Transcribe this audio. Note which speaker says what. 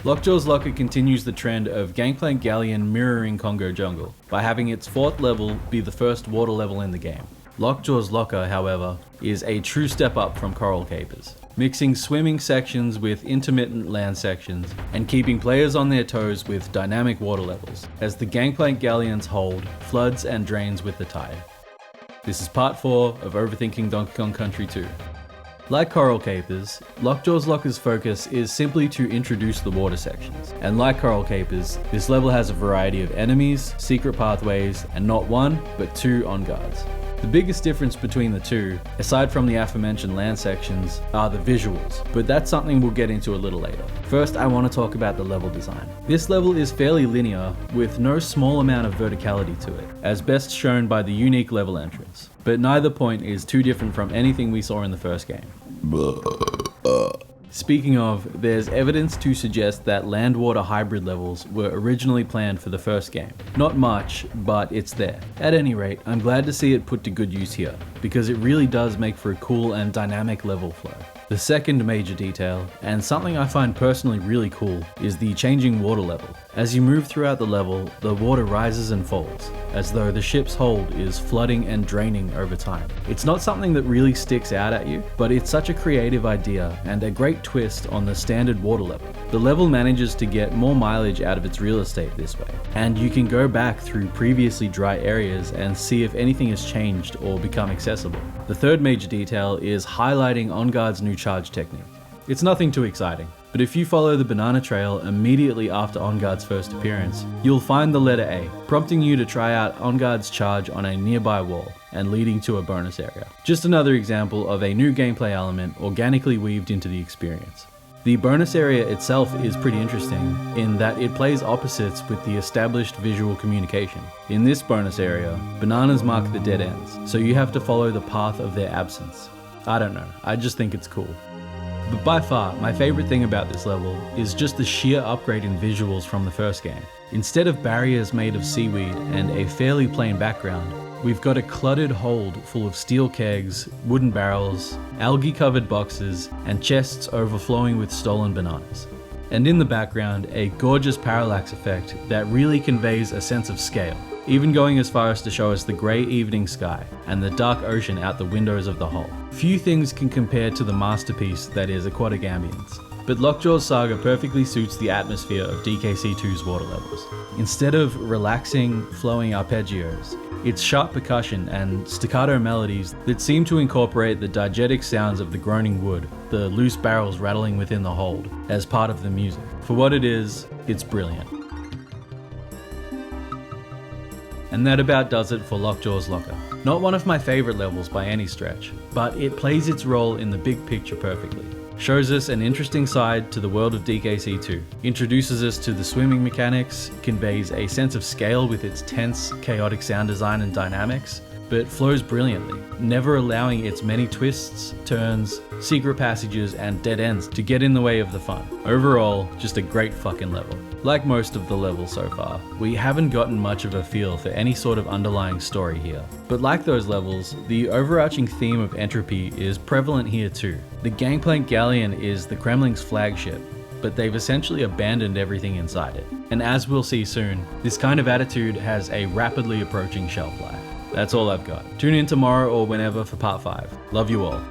Speaker 1: Lockjaw's Locker continues the trend of Gangplank Galleon mirroring Congo Jungle by having its 4th level be the first water level in the game. Lockjaw's Locker, however, is a true step up from Coral Capers, mixing swimming sections with intermittent land sections and keeping players on their toes with dynamic water levels, as the Gangplank Galleon's hold floods and drains with the tide. This is part 4 of Overthinking Donkey Kong Country 2. Like Coral Capers, Lockjaw's Locker's focus is simply to introduce the water sections, and like Coral Capers, this level has a variety of enemies, secret pathways, and not 1, but 2 on-guards. The biggest difference between the two, aside from the aforementioned land sections, are the visuals, but that's something we'll get into a little later. First, I want to talk about the level design. This level is fairly linear, with no small amount of verticality to it, as best shown by the unique level entrance. But neither point is too different from anything we saw in the first game. Speaking of, there's evidence to suggest that land-water hybrid levels were originally planned for the first game. Not much, but it's there. At any rate, I'm glad to see it put to good use here, because it really does make for a cool and dynamic level flow. The second major detail, and something I find personally really cool, is the changing water level. As you move throughout the level, the water rises and falls, as though the ship's hold is flooding and draining over time. It's not something that really sticks out at you, but it's such a creative idea and a great twist on the standard water level. The level manages to get more mileage out of its real estate this way, and you can go back through previously dry areas and see if anything has changed or become accessible. The third major detail is highlighting On-Guard's new charge technique. It's nothing too exciting, but if you follow the banana trail immediately after On-Guard's first appearance, you'll find the letter A, prompting you to try out On-Guard's charge on a nearby wall and leading to a bonus area. Just another example of a new gameplay element organically weaved into the experience. The bonus area itself is pretty interesting in that it plays opposites with the established visual communication. In this bonus area, bananas mark the dead ends, so you have to follow the path of their absence. I don't know, I just think it's cool. But by far, my favorite thing about this level is just the sheer upgrade in visuals from the first game. Instead of barriers made of seaweed and a fairly plain background, we've got a cluttered hold full of steel kegs, wooden barrels, algae-covered boxes, and chests overflowing with stolen bananas. And in the background, a gorgeous parallax effect that really conveys a sense of scale, even going as far as to show us the grey evening sky and the dark ocean out the windows of the hull. Few things can compare to the masterpiece that is Aquatic Ambience, but Lockjaw's Saga perfectly suits the atmosphere of DKC2's water levels. Instead of relaxing, flowing arpeggios, it's sharp percussion and staccato melodies that seem to incorporate the diegetic sounds of the groaning wood, the loose barrels rattling within the hold, as part of the music. For what it is, it's brilliant. And that about does it for Lockjaw's Locker. Not one of my favourite levels by any stretch, but it plays its role in the big picture perfectly. Shows us an interesting side to the world of DKC2, introduces us to the swimming mechanics, conveys a sense of scale with its tense, chaotic sound design and dynamics, but flows brilliantly, never allowing its many twists, turns, secret passages, and dead ends to get in the way of the fun. Overall, just a great fucking level. Like most of the levels so far, we haven't gotten much of a feel for any sort of underlying story here. But like those levels, the overarching theme of entropy is prevalent here too. The Gangplank Galleon is the Kremlin's flagship, but they've essentially abandoned everything inside it. And as we'll see soon, this kind of attitude has a rapidly approaching shelf life. That's all I've got. Tune in tomorrow or whenever for part 5. Love you all.